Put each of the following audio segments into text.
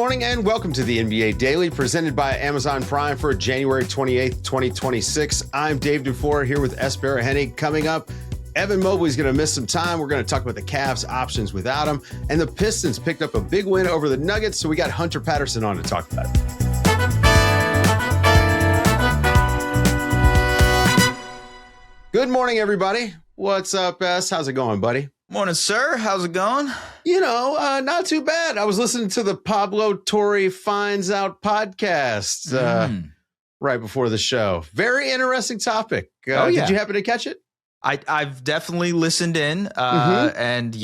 morning and welcome to the NBA Daily presented by Amazon Prime for January 28th, 2026. I'm Dave DuFour here with Es Baraheni. Coming up, Evan Mobley's going to miss some time. We're going to talk about the Cavs options without him. And the Pistons picked up a big win over the Nuggets, so we got Hunter Patterson on to talk about it. Good morning, everybody. What's up, Es? How's it going, buddy? Morning, sir. How's it going? Not too bad. I was listening to the Pablo Torre Finds Out podcast right before the show. Very interesting topic. Did you happen to catch it? I've definitely listened in, and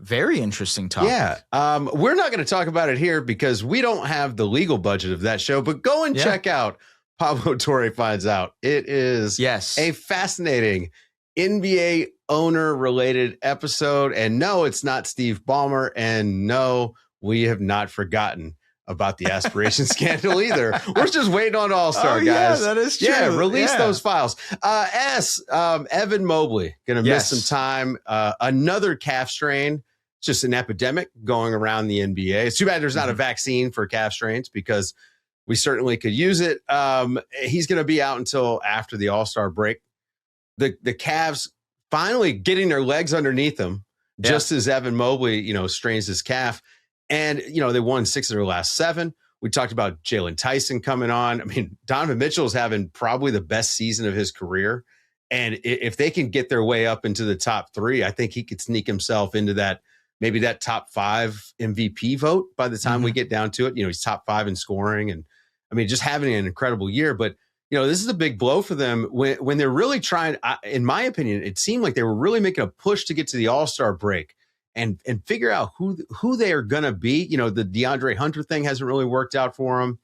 very interesting topic. Yeah, we're not going to talk about it here because we don't have the legal budget of that show, but go and check out Pablo Torre Finds Out. It is a fascinating NBA owner-related episode, and no, it's not Steve Ballmer, and no, we have not forgotten about the aspiration scandal either. We're just waiting on All-Star, guys. Yeah, that is true. Yeah, release those files. Evan Mobley, going to miss some time. Another calf strain. It's just an epidemic going around the NBA. It's too bad there's not a vaccine for calf strains because we certainly could use it. He's going to be out until after the All-Star break. The Cavs finally getting their legs underneath them, just as Evan Mobley, strains his calf. And, they won 6 of their last 7. We talked about Jalen Tyson coming on. I mean, Donovan Mitchell's having probably the best season of his career. And if they can get their way up into the top 3, I think he could sneak himself into maybe that top 5 MVP vote by the time we get down to it. He's top 5 in scoring. And I mean, just having an incredible year. But this is a big blow for them when they're really trying. In my opinion, it seemed like they were really making a push to get to the All-Star break and figure out who they are going to be. The DeAndre Hunter thing hasn't really worked out for them.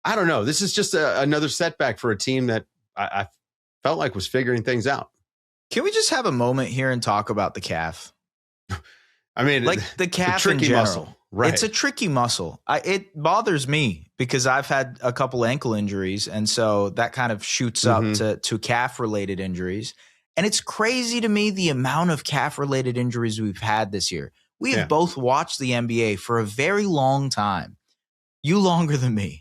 I don't know. This is just another setback for a team that I felt like was figuring things out. Can we just have a moment here and talk about the calf? I mean, like the calf tricky in general. Muscle. Right. It's a tricky muscle. It bothers me because I've had a couple ankle injuries. And so that kind of shoots up to calf related injuries. And it's crazy to me the amount of calf related injuries we've had this year. We have both watched the NBA for a very long time. You longer than me.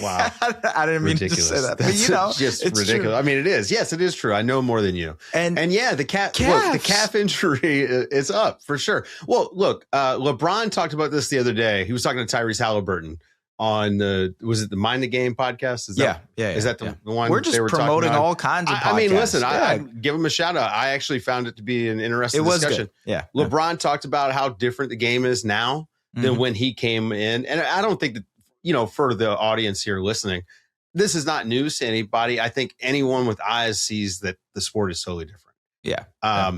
Wow. I didn't mean to say that. But It's just ridiculous. True. I mean, it is. Yes, it is true. I know more than you. And the calf injury is up for sure. Well, look, LeBron talked about this the other day. He was talking to Tyrese Halliburton on was it the Mind the Game podcast? Is that the one? We're just promoting all kinds of podcasts. I mean, listen, I give him a shout out. I actually found it to be an interesting discussion. Good. Yeah. LeBron talked about how different the game is now than when he came in. And I don't think that, for the audience here listening, this is not news to anybody. I think anyone with eyes sees that the sport is totally different. Yeah.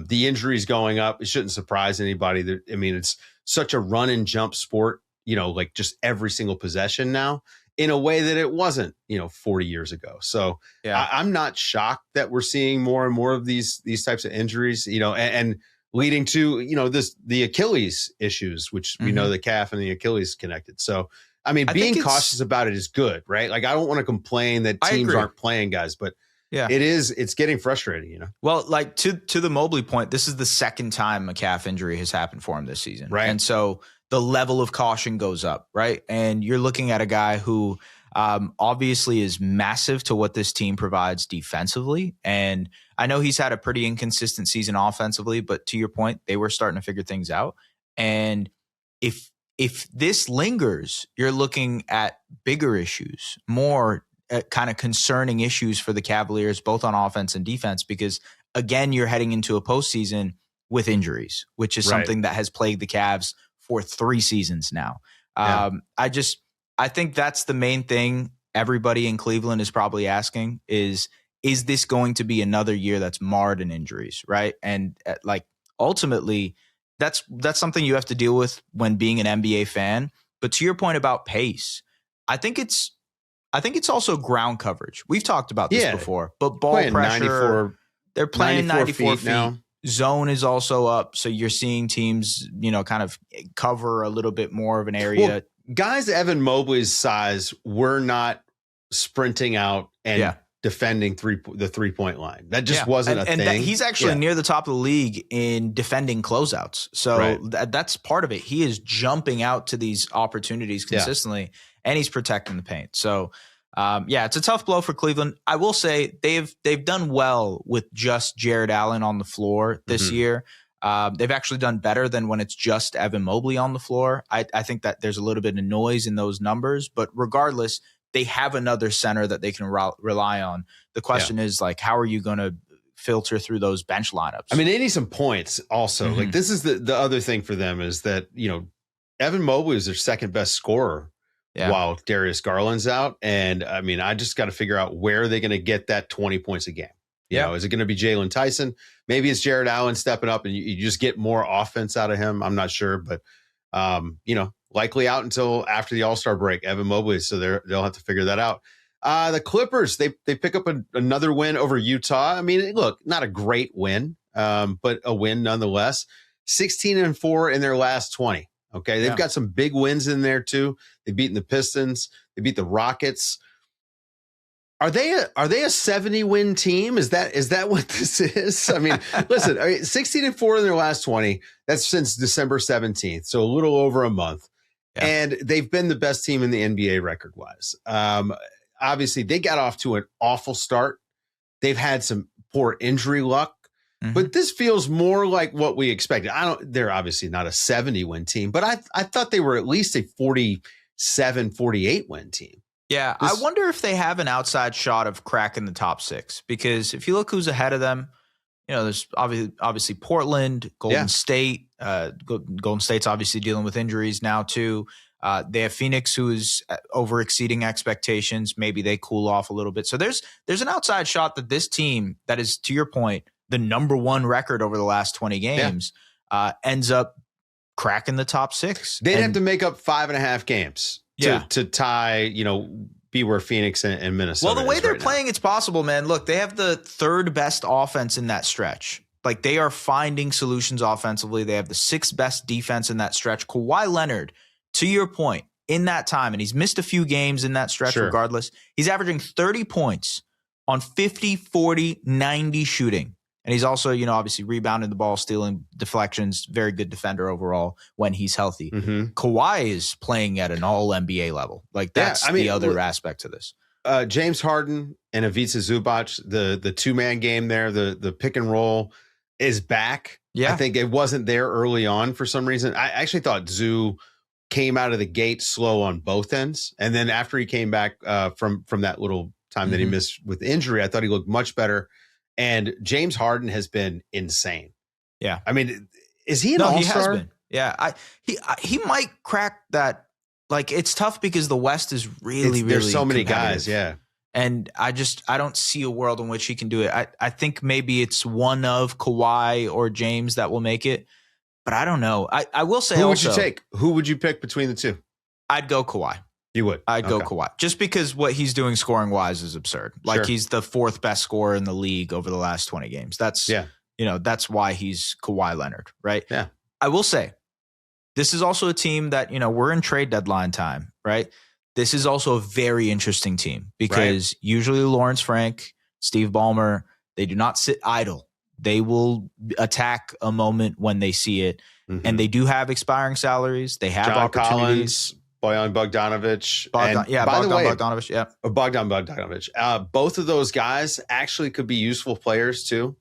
The injuries going up, it shouldn't surprise anybody. It's such a run and jump sport, like just every single possession now in a way that it wasn't, 40 years ago. So I'm not shocked that we're seeing more and more of these types of injuries, and leading to, the Achilles issues, which we know the calf and the Achilles connected. So, I mean, being cautious about it is good, right? Like, I don't want to complain that teams aren't playing guys, but it's getting frustrating, Well, like to the Mobley point, this is the second time a calf injury has happened for him this season. Right. And so the level of caution goes up, right? And you're looking at a guy who obviously is massive to what this team provides defensively. And I know he's had a pretty inconsistent season offensively, but to your point, they were starting to figure things out. And if this lingers, you're looking at bigger issues, more kind of concerning issues for the Cavaliers, both on offense and defense, because, again, you're heading into a postseason with injuries, which is something that has plagued the Cavs for 3 seasons now. I think that's the main thing everybody in Cleveland is probably asking is this going to be another year that's marred in injuries, right? And ultimately, that's something you have to deal with when being an NBA fan. But to your point about pace, I think it's also ground coverage. We've talked about this before, but ball pressure, they're playing 94 feet now. Zone is also up. So you're seeing teams, kind of cover a little bit more of an area. Well, guys Evan Mobley's size were not sprinting out and defending the 3-point line. That just wasn't a thing. And he's actually near the top of the league in defending closeouts. So that's part of it. He is jumping out to these opportunities consistently, and he's protecting the paint. So, it's a tough blow for Cleveland. I will say they've done well with just Jared Allen on the floor this year. They've actually done better than when it's just Evan Mobley on the floor. I think that there's a little bit of noise in those numbers, but regardless, they have another center that they can rely on. The question is, like, how are you going to filter through those bench lineups? I mean, they need some points also. Like, this is the other thing for them is that, Evan Mobley is their second best scorer while Darius Garland's out. And I mean, I just got to figure out where are they going to get that 20 points a game? You know, is it going to be Jalen Tyson? Maybe it's Jared Allen stepping up and you just get more offense out of him. I'm not sure, but likely out until after the All-Star break, Evan Mobley. So they'll have to figure that out. The Clippers, they pick up another win over Utah. I mean, look, not a great win, but a win nonetheless. 16-4 in their last 20. Okay, they've got some big wins in there too. They've beaten the Pistons. They beat the Rockets. Are they a 70-win team? Is that what this is? I mean, listen, 16-4 in their last 20. That's since December 17th, so a little over a month. Yeah. And they've been the best team in the NBA record-wise. Obviously, they got off to an awful start. They've had some poor injury luck, but this feels more like what we expected. They're obviously not a 70-win team, but I thought they were at least a 47, 48-win team. Yeah, I wonder if they have an outside shot of cracking the top 6, because if you look who's ahead of them, there's obviously Portland, Golden State. Golden State's obviously dealing with injuries now too. They have Phoenix, who is over exceeding expectations. Maybe they cool off a little bit. So there's an outside shot that this team, that is, to your point, the number 1 record over the last 20 games, ends up cracking the top 6. They'd have to make up 5.5 games to tie, be where Phoenix and Minnesota. Well, the way they're playing, it's possible, man. Look, they have the 3rd best offense in that stretch. Like, they are finding solutions offensively. They have the 6th best defense in that stretch. Kawhi Leonard, to your point, in that time, and he's missed a few games in that stretch regardless, he's averaging 30 points on 50, 40, 90 shooting. And he's also, obviously rebounding the ball, stealing deflections, very good defender overall when he's healthy. Kawhi is playing at an all NBA level. Like, that's the other aspect to this. James Harden and Ivica Zubac, the 2-man game there, the pick and roll is back. Yeah. I think it wasn't there early on for some reason. I actually thought Zoo came out of the gate slow on both ends. And then after he came back from that little time that he missed with injury, I thought he looked much better. And James Harden has been insane. Yeah. I mean, is he an all-star? He has been. Yeah. He might crack that. Like, it's tough because the West is really there's so many guys. Yeah. And I don't see a world in which he can do it. I think maybe it's one of Kawhi or James that will make it, but I don't know. I will say Who would you take? Who would you pick between the two? I'd go Kawhi. You would? I'd go Kawhi. Just because what he's doing scoring-wise is absurd. Like, he's the 4th best scorer in the league over the last 20 games. That's that's why he's Kawhi Leonard, right? Yeah. I will say, this is also a team that, we're in trade deadline time, right? This is also a very interesting team because usually Lawrence Frank, Steve Ballmer, they do not sit idle. They will attack a moment when they see it. And they do have expiring salaries. They have opportunities. Bojan Bogdanovic. Bogdan Bogdanovic. Both of those guys actually could be useful players too.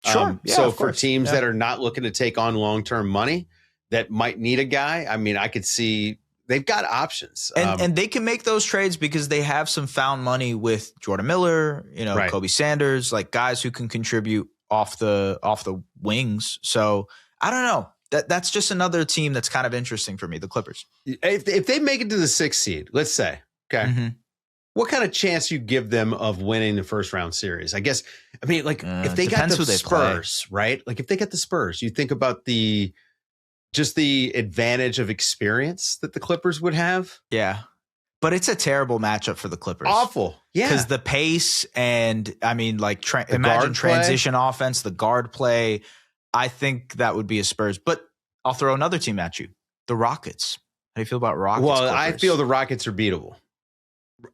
So for teams that are not looking to take on long-term money that might need a guy, I mean, I could see they've got options. And they can make those trades because they have some found money with Jordan Miller, Kobe Sanders, like guys who can contribute off the wings. So I don't know. That's just another team that's kind of interesting for me, the Clippers. If they make it to the 6th seed, let's say, what kind of chance you give them of winning the first round series? I guess, I mean, like if they got the Spurs, right? Like if they get the Spurs, you think about the advantage of experience that the Clippers would have. Yeah. But it's a terrible matchup for the Clippers. Awful. Yeah. Because the pace and, I mean, like imagine transition offense, the guard play. I think that would be a Spurs. But I'll throw another team at you, the Rockets. How do you feel about Rockets? Well, Clippers? I feel the Rockets are beatable.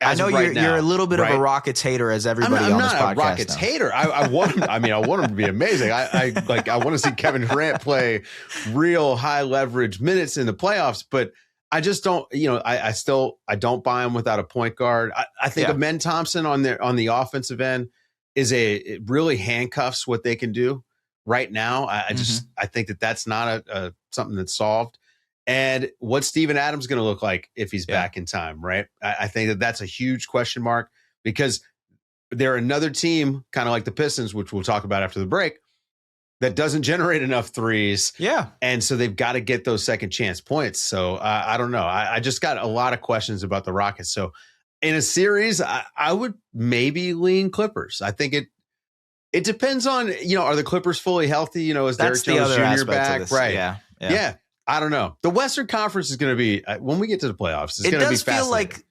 I know you're a little bit of a Rockets hater, as everybody on this podcast. I'm not a Rockets hater. I want him. I mean, I want him to be amazing. I want to see Kevin Durant play real high leverage minutes in the playoffs, but I just don't. I don't buy him without a point guard. I think Amen Thompson on the offensive end it really handcuffs what they can do right now. I think that's not something that's solved. And what's Steven Adams going to look like if he's back in time, right? I think that's a huge question mark because they're another team, kind of like the Pistons, which we'll talk about after the break, that doesn't generate enough threes. Yeah. And so they've got to get those second chance points. So I don't know. I just got a lot of questions about the Rockets. So in a series, I would maybe lean Clippers. I think it depends on, are the Clippers fully healthy? Is Derrick Jones Jr. back? Right. Yeah. I don't know. The Western Conference is going to be, when we get to the playoffs, it's going to be fascinating. It does feel like,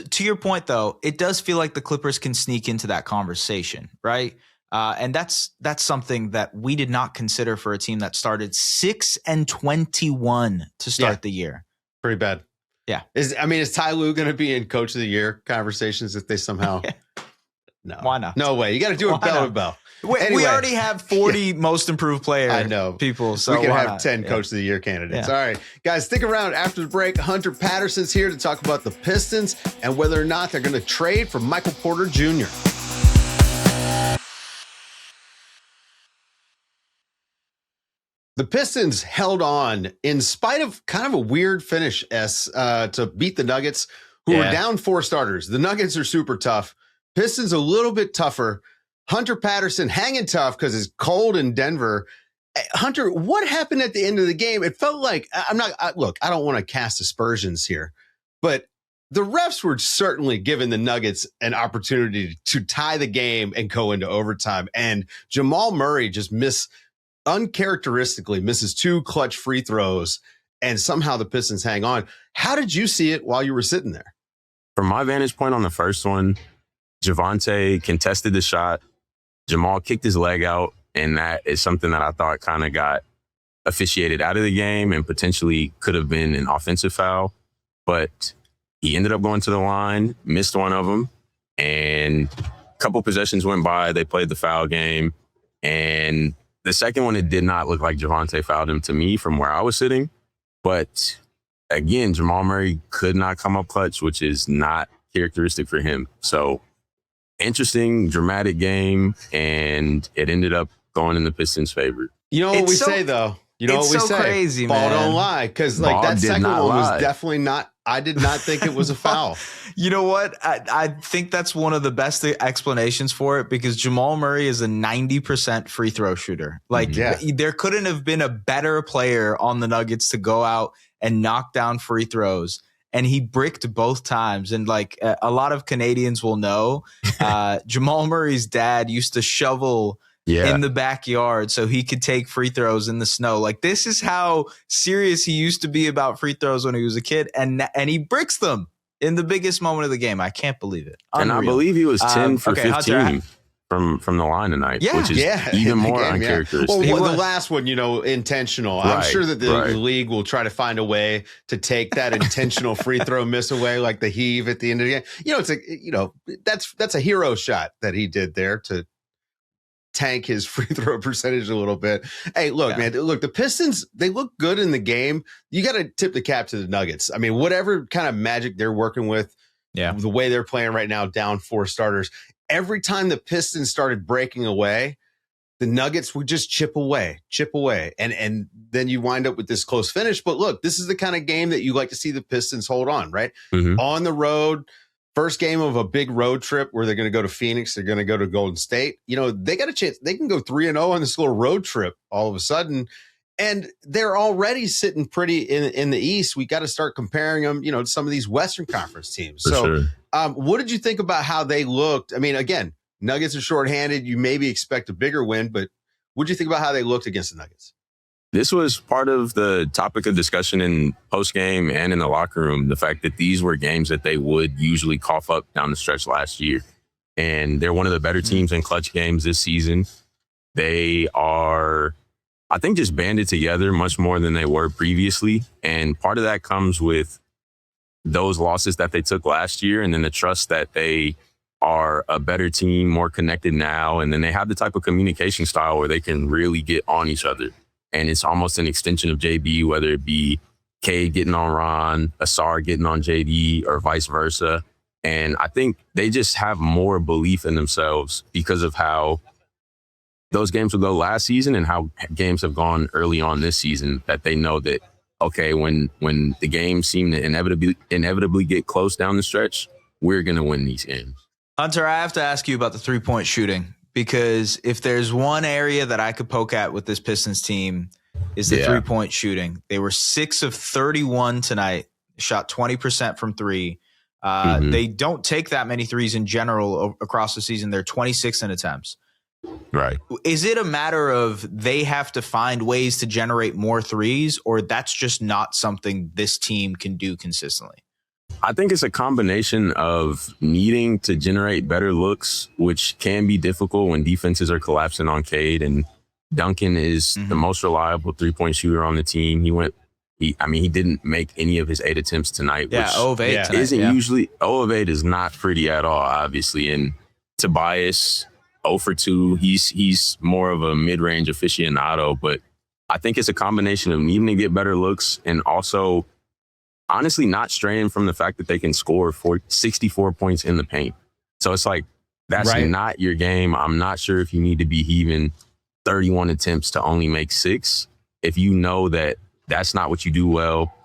to your point, though, it does feel like the Clippers can sneak into that conversation, right? And that's something that we did not consider for a team that started 6-21 to start the year. Pretty bad. Yeah. Is Ty Lue going to be in Coach of the Year conversations if they somehow? No. Why not? No way. You got to do it bell to bell. Anyway, we already have 40 most improved player people. So we can have 10 Coach of the Year candidates. All right, guys, stick around after the break. Hunter Patterson's here to talk about the Pistons and whether or not they're going to trade for Michael Porter Jr. The Pistons held on in spite of kind of a weird finish to beat the Nuggets, who were down 4 starters. The Nuggets are super tough. Pistons a little bit tougher. Hunter Patterson hanging tough because it's cold in Denver. Hunter, what happened at the end of the game? It felt like I don't want to cast aspersions here, but the refs were certainly giving the Nuggets an opportunity to tie the game and go into overtime. And Jamal Murray just uncharacteristically misses 2 clutch free throws, and somehow the Pistons hang on. How did you see it while you were sitting there? From my vantage point on the first one, Javonte contested the shot. Jamal kicked his leg out, and that is something that I thought kind of got officiated out of the game and potentially could have been an offensive foul. But he ended up going to the line, missed one of them, and a couple possessions went by. They played the foul game. And the second one, it did not look like Javonte fouled him to me from where I was sitting. But again, Jamal Murray could not come up clutch, which is not characteristic for him. So interesting, dramatic game, and it ended up going in the Pistons' favor. You know what say, though? You know what we say? Crazy, Ball man. Don't lie. Because that second one was definitely not, I did not think it was a foul. You know what? I think that's one of the best explanations for it, because Jamal Murray is a 90% free throw shooter. There couldn't have been a better player on the Nuggets to go out and knock down free throws. And he bricked both times. And a lot of Canadians will know, Jamal Murray's dad used to shovel in the backyard so he could take free throws in the snow. This is how serious he used to be about free throws when he was a kid. And he bricks them in the biggest moment of the game. I can't believe it. Unreal. And I believe he was 10 for 15 from the line tonight, which is even more uncharacteristic. Well, the last one, intentional. Right, I'm sure that the league will try to find a way to take that intentional free throw miss away, like the heave at the end of the game. That's a hero shot that he did there to tank his free throw percentage a little bit. Hey, look, man, the Pistons, they look good in the game. You got to tip the cap to the Nuggets. I mean, whatever kind of magic they're working with, the way they're playing right now, down 4 starters, every time the Pistons started breaking away, the Nuggets would just chip away. And then you wind up with this close finish. But look, this is the kind of game that you like to see the Pistons hold on, right? Mm-hmm. On the road, first game of a big road trip where they're going to go to Phoenix. They're going to go to Golden State. They got a chance. They can go 3-0 on this little road trip all of a sudden. And they're already sitting pretty in the East. We got to start comparing them, to some of these Western Conference teams. What did you think about how they looked? I mean, again, Nuggets are shorthanded. You maybe expect a bigger win, but what did you think about how they looked against the Nuggets? This was part of the topic of discussion in postgame and in the locker room, the fact that these were games that they would usually cough up down the stretch last year. And they're one of the better teams in clutch games this season. They are, I think, just banded together much more than they were previously. And part of that comes with those losses that they took last year, and then the trust that they are a better team, more connected now. And then they have the type of communication style where they can really get on each other. And it's almost an extension of JB, whether it be Cade getting on Ron, Asar getting on JD, or vice versa. And I think they just have more belief in themselves because of how those games will go last season and how games have gone early on this season, that they know that, okay, when the games seem to inevitably get close down the stretch, we're going to win these games. Hunter, I have to ask you about the three-point shooting, because if there's one area that I could poke at with this Pistons team is the three-point shooting. They were 6 of 31 tonight, shot 20% from three. They don't take that many threes in general across the season. They're 26 in attempts. Right. Is it a matter of they have to find ways to generate more threes, or that's just not something this team can do consistently? I think it's a combination of needing to generate better looks, which can be difficult when defenses are collapsing on Cade. And Duncan is the most reliable three-point shooter on the team. He didn't make any of his 8 attempts tonight. Yeah, 0 of 8 tonight. Isn't usually 0 of 8 is not pretty at all, obviously. And Tobias, 0 for 2. He's more of a mid-range aficionado, but I think it's a combination of needing to get better looks and also honestly not straying from the fact that they can score 64 points in the paint. So it's like, that's not your game. I'm not sure if you need to be heaving 31 attempts to only make 6. If you know that that's not what you do well,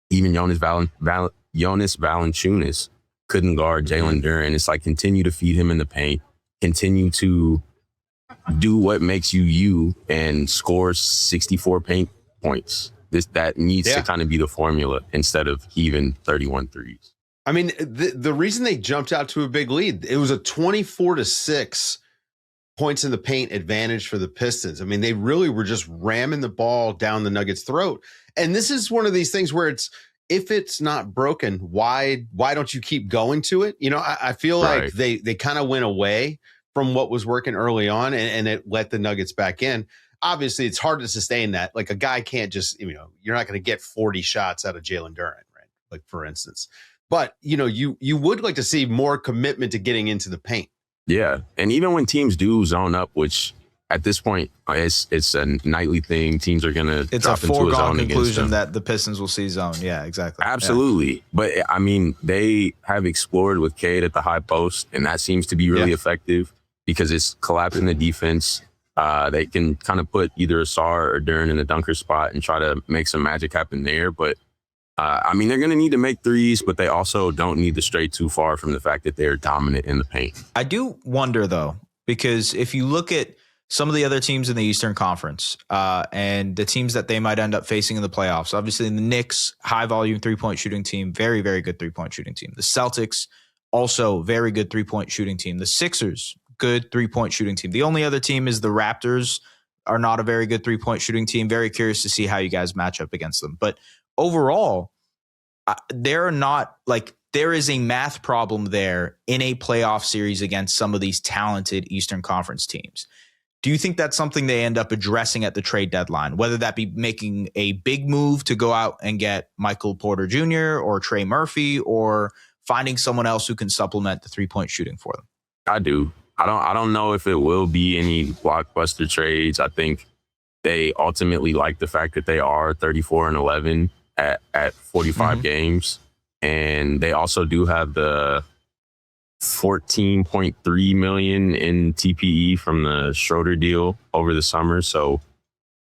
even Jonas Valanciunas couldn't guard Jalen Duren. It's like, continue to feed him in the paint, continue to do what makes you and score 64 paint points. That needs to kind of be the formula instead of even 31 threes. I mean, the reason they jumped out to a big lead, it was a 24-6 points in the paint advantage for the Pistons. I mean, they really were just ramming the ball down the Nuggets' throat. And this is one of these things where if it's not broken, why don't you keep going to it? You know, I feel like they kind of went away from what was working early on and it let the Nuggets back in. Obviously, it's hard to sustain that. Like, a guy can't just, you're not going to get 40 shots out of Jalen Duren, right? Like, for instance. But, you would like to see more commitment to getting into the paint. Yeah. And even when teams do zone up, which at this point, it's a nightly thing. Teams are going to drop into a zone against them. It's a foregone conclusion that the Pistons will see zone. Yeah, exactly. Absolutely. Yeah. But, I mean, they have explored with Cade at the high post, and that seems to be really effective because it's collapsing the defense. They can kind of put either Asar or Duren in the dunker spot and try to make some magic happen there. But, they're going to need to make threes, but they also don't need to stray too far from the fact that they're dominant in the paint. I do wonder, though, because if you look at some of the other teams in the Eastern Conference and the teams that they might end up facing in the playoffs, obviously the Knicks, high-volume three-point shooting team, very, very good three-point shooting team. The Celtics, also very good three-point shooting team. The Sixers, good three-point shooting team. The only other team is the Raptors, are not a very good three-point shooting team. Very curious to see how you guys match up against them. But overall, there is a math problem there in a playoff series against some of these talented Eastern Conference teams. Do you think that's something they end up addressing at the trade deadline, whether that be making a big move to go out and get Michael Porter Jr. or Trey Murphy, or finding someone else who can supplement the three-point shooting for them? I do. I don't know if it will be any blockbuster trades. I think they ultimately like the fact that they are 34-11 at 45 games. And they also do have the $14.3 million in TPE from the Schroeder deal over the summer. So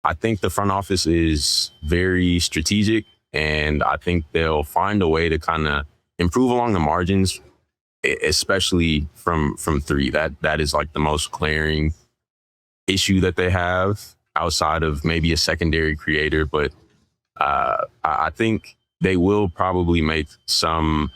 I think the front office is very strategic, and I think they'll find a way to kind of improve along the margins, especially from three. That is like the most glaring issue that they have outside of maybe a secondary creator. But I think they will probably make some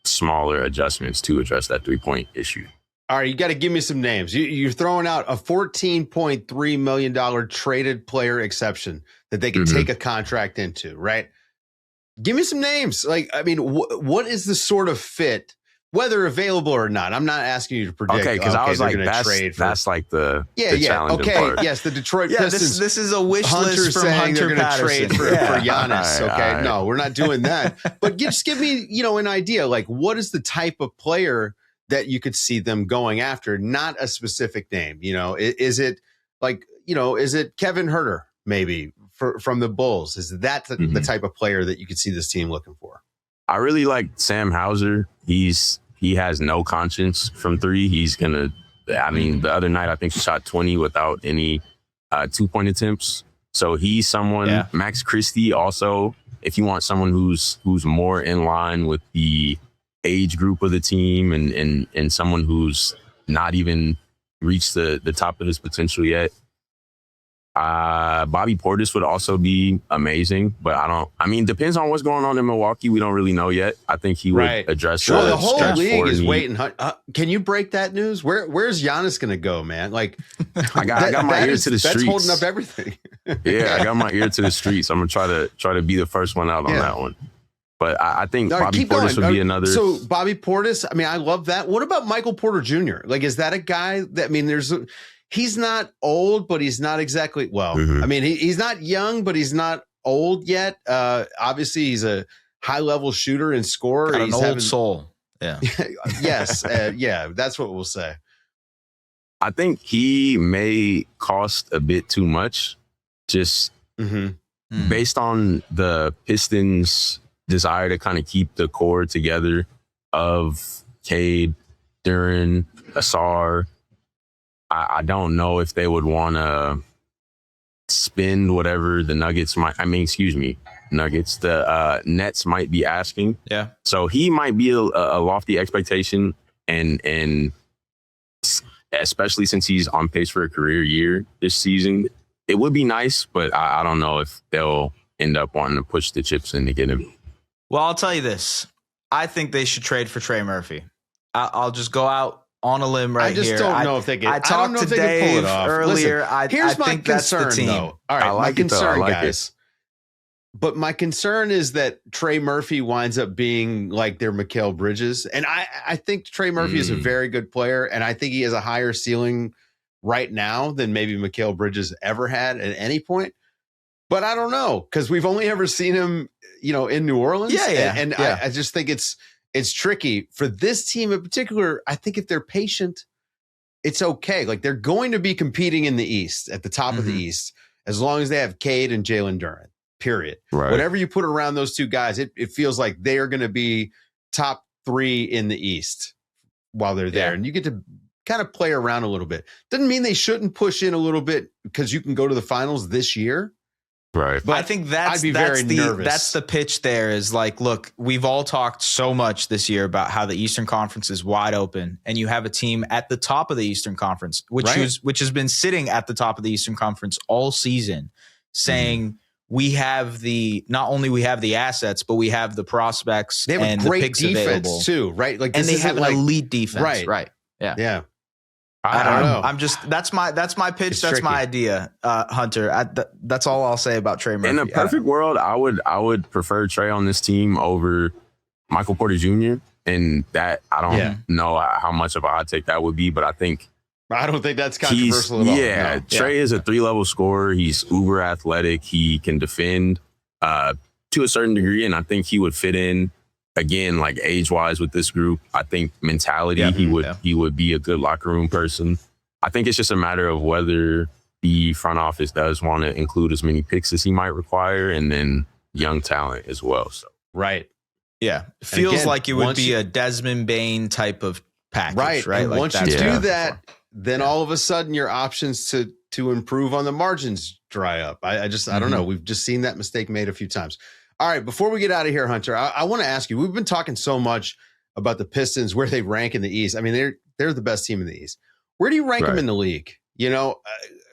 smaller adjustments to address that 3-point issue. All right, you got to give me some names. You're throwing out a $14.3 million traded player exception that they can take a contract into, right? Give me some names. Like, I mean, what is the sort of fit whether available or not. I'm not asking you to predict. Okay, because I was like, that's like the challenging part. Yes, the Detroit Pistons. This is a wish list from Hunter Patterson. Trade for Giannis. Okay, no, we're not doing that. But just give me, an idea. Like, what is the type of player that you could see them going after? Not a specific name. Is it like, is it Kevin Huerter maybe from the Bulls? Is that the type of player that you could see this team looking for? I really like Sam Hauser. He has no conscience from three. He's gonna. I mean, the other night I think he shot 20 without any 2-point attempts. So he's someone. Yeah. Max Christie also. If you want someone who's more in line with the age group of the team and someone who's not even reached the top of his potential yet. Bobby Portis would also be amazing, but depends on what's going on in Milwaukee. We don't really know yet. I think he would address the whole league is waiting. Can you break that news? Where's Giannis going to go, man? Like, I got my ear to the streets. That's holding up everything. Yeah, I got my ear to the streets. I'm gonna try to be the first one out on that one. But I think Bobby Portis would be another. So Bobby Portis, I love that. What about Michael Porter Jr.? Like, is that a guy that, he's not old, but he's not exactly, he's not young, but he's not old yet. Obviously, he's a high-level shooter and scorer. Got an old soul. Yeah. Yes. That's what we'll say. I think he may cost a bit too much just based on the Pistons' desire to kind of keep the core together of Cade, Duren, Asar. I don't know if they would want to spend whatever the Nuggets Nuggets, the Nets might be asking. Yeah. So he might be a lofty expectation and especially since he's on pace for a career year this season, it would be nice, but I don't know if they'll end up wanting to push the chips in to get him. Well, I'll tell you this. I think they should trade for Trey Murphy. I'll just go out on a limb right here. I just don't know if they can. I talked to Dave earlier. Here's my think concern, that's the team. though. All right, my concern, guys. But my concern is that Trey Murphy winds up being like their Mikal Bridges. And I think Trey Murphy is a very good player, and I think he has a higher ceiling right now than maybe Mikal Bridges ever had at any point. But I don't know, because we've only ever seen him, in New Orleans. And I just think it's tricky for this team in particular. I think if they're patient, it's okay. Like, they're going to be competing in the East at the top of the East, as long as they have Cade and Jalen Duren, period. Right. Whatever you put around those two guys, it feels like they are going to be top 3 in the East while they're there. And you get to kind of play around a little bit. Doesn't mean they shouldn't push in a little bit because you can go to the finals this year. Right. But I think that's the pitch there is like, look, we've all talked so much this year about how the Eastern Conference is wide open, and you have a team at the top of the Eastern Conference, which has been sitting at the top of the Eastern Conference all season, saying not only we have the assets, but we have the prospects and the picks available too, right? Like, and they have an elite defense, right? Yeah. I don't know. I'm just that's my pitch. It's that's tricky. My idea, Hunter. That's all I'll say about Trey Murphy. In a perfect world, I would prefer Trey on this team over Michael Porter Jr. And that I don't know how much of a hot take that would be, but I don't think that's controversial at all. Yeah, no. Trey is a 3-level scorer. He's uber athletic. He can defend to a certain degree, and I think he would fit in. Again, like age-wise with this group, I think mentality, he would be a good locker room person. I think it's just a matter of whether the front office does want to include as many picks as he might require, and then young talent as well. So right. Yeah. It feels like it would be a Desmond Bain type of package, right? And like once you do that, then all of a sudden your options to improve on the margins dry up. I don't know. We've just seen that mistake made a few times. All right, before we get out of here, Hunter, I want to ask you, we've been talking so much about the Pistons, where they rank in the East. I mean, they're the best team in the East. Where do you rank them in the league?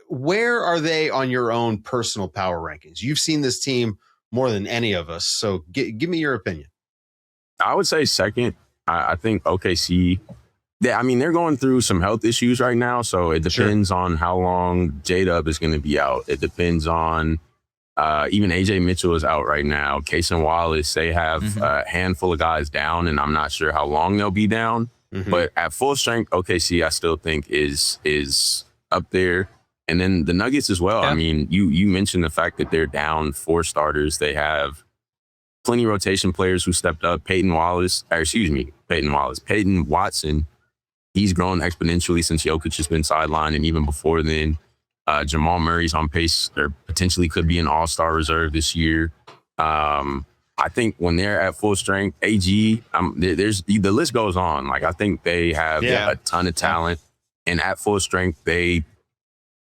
Where are they on your own personal power rankings? You've seen this team more than any of us, so give me your opinion. I would say second. I think OKC, they're going through some health issues right now, so it depends on how long J-Dub is going to be out. It depends on Even AJ Mitchell is out right now. Case and Wallace, they have a handful of guys down, and I'm not sure how long they'll be down. But at full strength, OKC, I still think is up there. And then the Nuggets as well. Yeah. I mean, you mentioned the fact that they're down 4 starters. They have plenty of rotation players who stepped up. Peyton Watson. He's grown exponentially since Jokic has been sidelined, and even before then. Jamal Murray's on pace, or potentially could be an all-star reserve this year. I think when they're at full strength, AG, the list goes on. Like, I think they have a ton of talent, and at full strength, they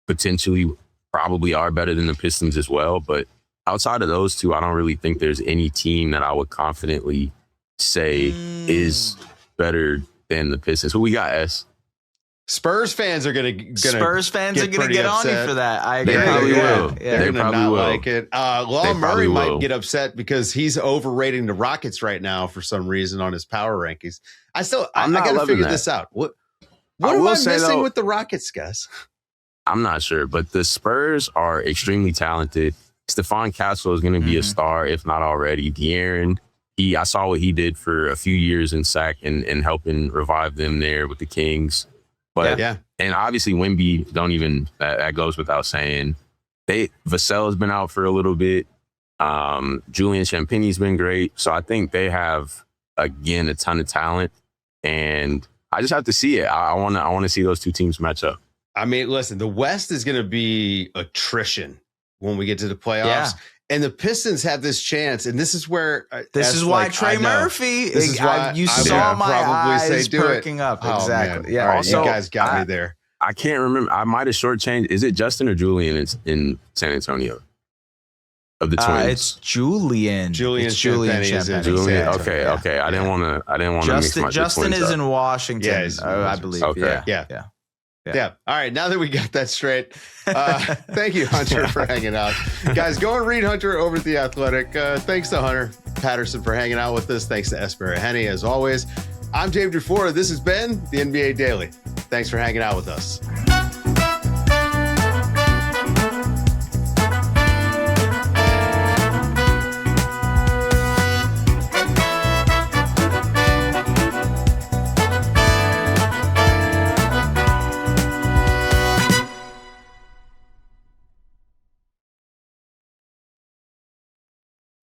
potentially probably are better than the Pistons as well. But outside of those two, I don't really think there's any team that I would confidently say is better than the Pistons. Who we got, S? Spurs fans are gonna get on you for that. I agree. They probably will. They're gonna not like it. Law Murray might get upset because he's overrating the Rockets right now for some reason on his power rankings. I gotta figure this out. What am I missing with the Rockets, guys? I'm not sure, but the Spurs are extremely talented. Stephon Castle is going to be a star, if not already. De'Aaron, I saw what he did for a few years in SAC and helping revive them there with the Kings. But and obviously Wemby, that goes without saying. Vassell has been out for a little bit. Julian Champagne's been great. So I think they have, again, a ton of talent. And I just have to see it. I want to see those two teams match up. I mean, listen, the West is going to be attrition when we get to the playoffs. Yeah. And the Pistons have this chance, and this is where this is why Trey Murphy. This is why you saw my eyes perking up. Exactly. Yeah. Also, you guys got me there. I can't remember. I might have shortchanged. Is it Justin or Julian in San Antonio? Of the twins, it's Julian. Julian. Julian. Okay. I didn't want to mix my Justin is up. in Washington. I believe. Okay. Yeah. All right. Now that we got that straight, thank you, Hunter, for hanging out. Guys, go and read Hunter over at The Athletic. Thanks to Hunter Patterson for hanging out with us. Thanks to Es Baraheni, as always. I'm Dave DuFour. This has been the NBA Daily. Thanks for hanging out with us.